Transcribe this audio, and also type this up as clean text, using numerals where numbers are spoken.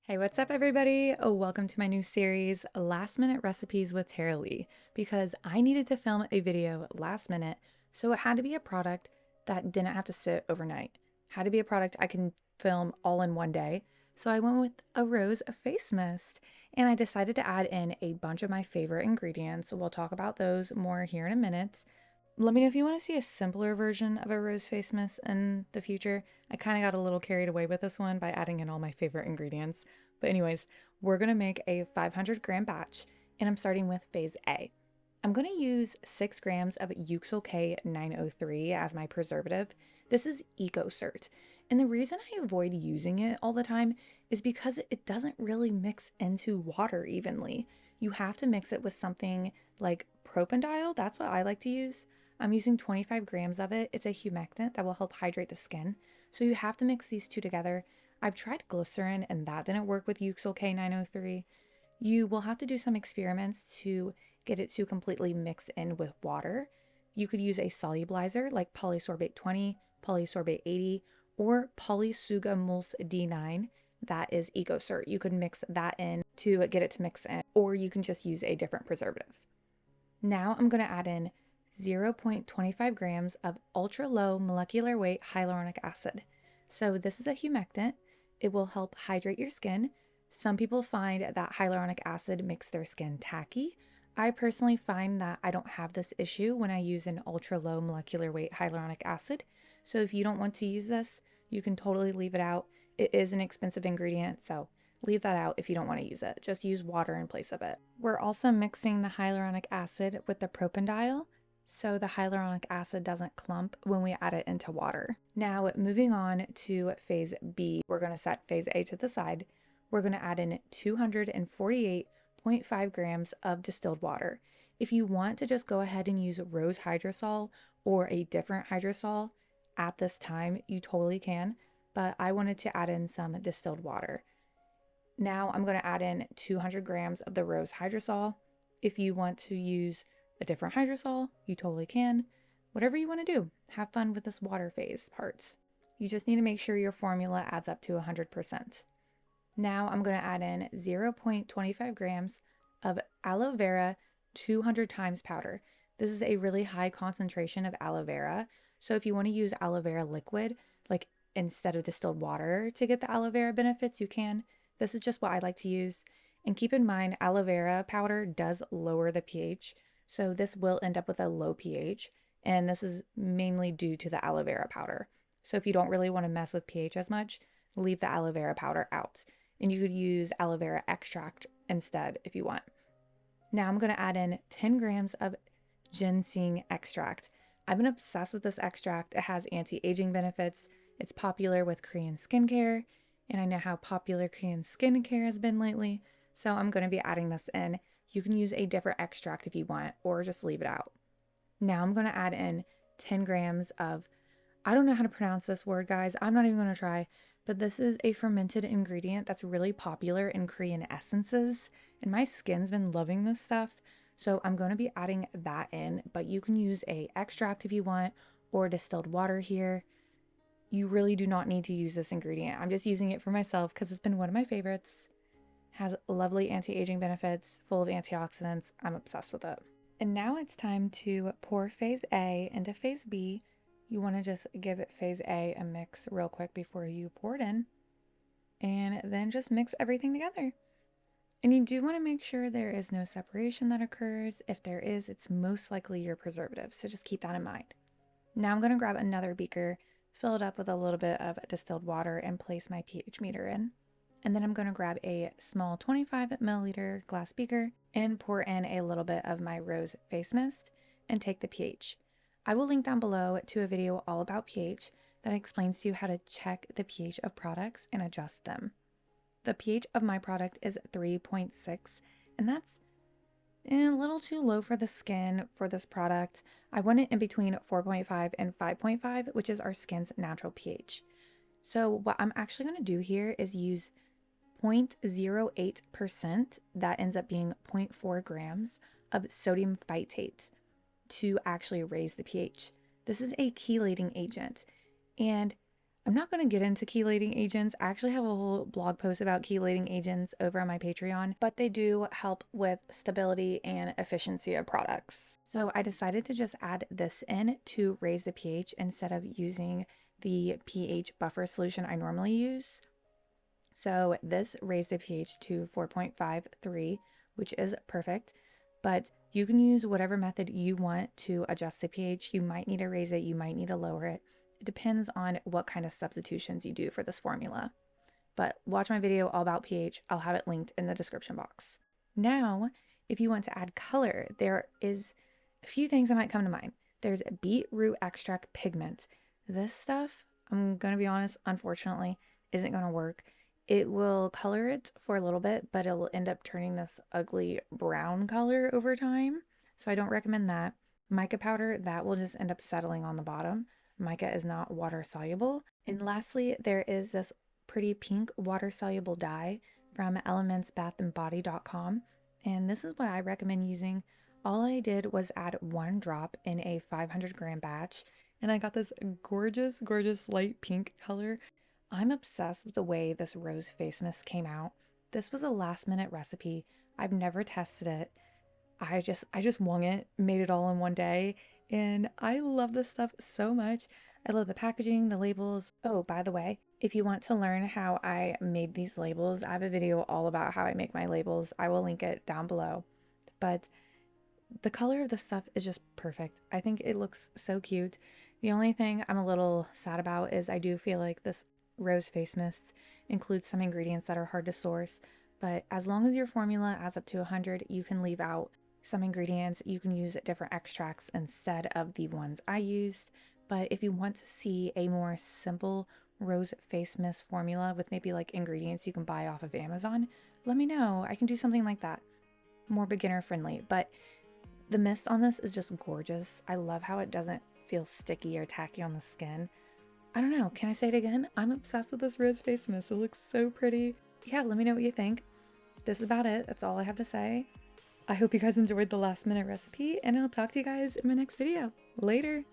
Hey, what's up, everybody? Oh, welcome to my new series, Last Minute Recipes with TaraLee, because I needed to film a video last minute, so it had to be a product that didn't have to sit overnight. Had to be a product I can film all in one day. So I went with a rose face mist, and I decided to add in a bunch of my favorite ingredients. We'll talk about those more here in a minute. Let me know if you want to see a simpler version of a rose face mist in the future. I kind of got a little carried away with this one by adding in all my favorite ingredients. But anyways, we're going to make a 500-gram batch, and I'm starting with phase A. I'm going to use 6 grams of Euxyl K903 as my preservative. This is EcoCert. And the reason I avoid using it all the time is because it doesn't really mix into water evenly. You have to mix it with something like propanediol. That's what I like to use. I'm using 25 grams of it. It's a humectant that will help hydrate the skin. So you have to mix these two together. I've tried glycerin and that didn't work with Euxyl K903. You will have to do some experiments to get it to completely mix in with water. You could use a solubilizer like polysorbate 20, polysorbate 80, or polysugamulse D9. That is EcoCert. You could mix that in to get it to mix in, or you can just use a different preservative. Now I'm going to add in 0.25 grams of ultra low molecular weight hyaluronic acid. So this is a humectant. It will help hydrate your skin. Some people find that hyaluronic acid makes their skin tacky. I personally find that I don't have this issue when I use an ultra low molecular weight hyaluronic acid. So if you don't want to use this, you can totally leave it out. It is an expensive ingredient, so leave that out if you don't want to use it. Just use water in place of it. We're also mixing the hyaluronic acid with the propanediol, so the hyaluronic acid doesn't clump when we add it into water. Now, moving on to phase B, we're going to set phase A to the side. We're going to add in 248.5 grams of distilled water. If you want to just go ahead and use rose hydrosol or a different hydrosol at this time, you totally can, but I wanted to add in some distilled water. Now I'm going to add in 200 grams of the rose hydrosol. If you want to use a different hydrosol, you totally can. Whatever you want to do, have fun with this water phase parts. You just need to make sure your formula adds up to 100%. Now I'm going to add in 0.25 grams of aloe vera 200 times powder. This is a really high concentration of aloe vera. So if you want to use aloe vera liquid, like instead of distilled water to get the aloe vera benefits, you can. This is just what I like to use. And keep in mind, aloe vera powder does lower the pH. So this will end up with a low pH, and this is mainly due to the aloe vera powder. So if you don't really want to mess with pH as much, leave the aloe vera powder out. And you could use aloe vera extract instead if you want. Now I'm going to add in 10 grams of ginseng extract. I've been obsessed with this extract. It has anti-aging benefits. It's popular with Korean skincare, and I know how popular Korean skincare has been lately. So I'm going to be adding this in. You can use a different extract if you want, or just leave it out. Now I'm going to add in 10 grams of, I don't know how to pronounce this word, guys. I'm not even going to try, but this is a fermented ingredient that's really popular in Korean essences, and my skin's been loving this stuff. So I'm going to be adding that in, but you can use a extract if you want, or distilled water here. You really do not need to use this ingredient. I'm just using it for myself because it's been one of my favorites. Has lovely anti-aging benefits, full of antioxidants. I'm obsessed with it. And now it's time to pour phase A into phase B. You want to just give it phase A a mix real quick before you pour it in. And then just mix everything together. And you do want to make sure there is no separation that occurs. If there is, it's most likely your preservative. So just keep that in mind. Now I'm going to grab another beaker, fill it up with a little bit of distilled water, and place my pH meter in. And then I'm going to grab a small 25 milliliter glass beaker and pour in a little bit of my rose face mist and take the pH. I will link down below to a video all about pH that explains to you how to check the pH of products and adjust them. The pH of my product is 3.6, and that's a little too low for the skin for this product. I want it in between 4.5 and 5.5, which is our skin's natural pH. So what I'm actually going to do here is use 0.08%, that ends up being 0.4 grams of sodium phytate to actually raise the pH. This is a chelating agent, and I'm not going to get into chelating agents. I actually have a whole blog post about chelating agents over on my Patreon, but they do help with stability and efficiency of products. So I decided to just add this in to raise the pH instead of using the pH buffer solution I normally use. So this raised the pH to 4.53, which is perfect, but you can use whatever method you want to adjust the pH. You might need to raise it, you might need to lower it. It depends on what kind of substitutions you do for this formula. But watch my video all about pH. I'll have it linked in the description box. Now, if you want to add color, there is a few things that might come to mind. There's beetroot extract pigment. This stuff, I'm going to be honest, unfortunately, isn't going to work. It will color it for a little bit, but it will end up turning this ugly brown color over time. So I don't recommend that. Mica powder, that will just end up settling on the bottom. Mica is not water soluble. And lastly, there is this pretty pink water soluble dye from elementsbathandbody.com. And this is what I recommend using. All I did was add 1 drop in a 500-gram batch, and I got this gorgeous, gorgeous light pink color. I'm obsessed with the way this rose face mist came out. This was a last minute recipe. I've never tested it. I just wung it, made it all in one day, and I love this stuff so much. I love the packaging, the labels. Oh, by the way, if you want to learn how I made these labels, I have a video all about how I make my labels. I will link it down below. But the color of the stuff is just perfect. I think it looks so cute. The only thing I'm a little sad about is I do feel like this rose face mist includes some ingredients that are hard to source, but as long as your formula adds up to 100, you can leave out some ingredients. You can use different extracts instead of the ones I used. But if you want to see a more simple rose face mist formula with maybe like ingredients you can buy off of Amazon, let me know. I can do something like that. More beginner friendly, but the mist on this is just gorgeous. I love how it doesn't feel sticky or tacky on the skin. I don't know, can I say it again? I'm obsessed with this rose face mist. It looks so pretty. Yeah, let me know what you think. This is about it. That's all I have to say. I hope you guys enjoyed the last minute recipe, and I'll talk to you guys in my next video. Later!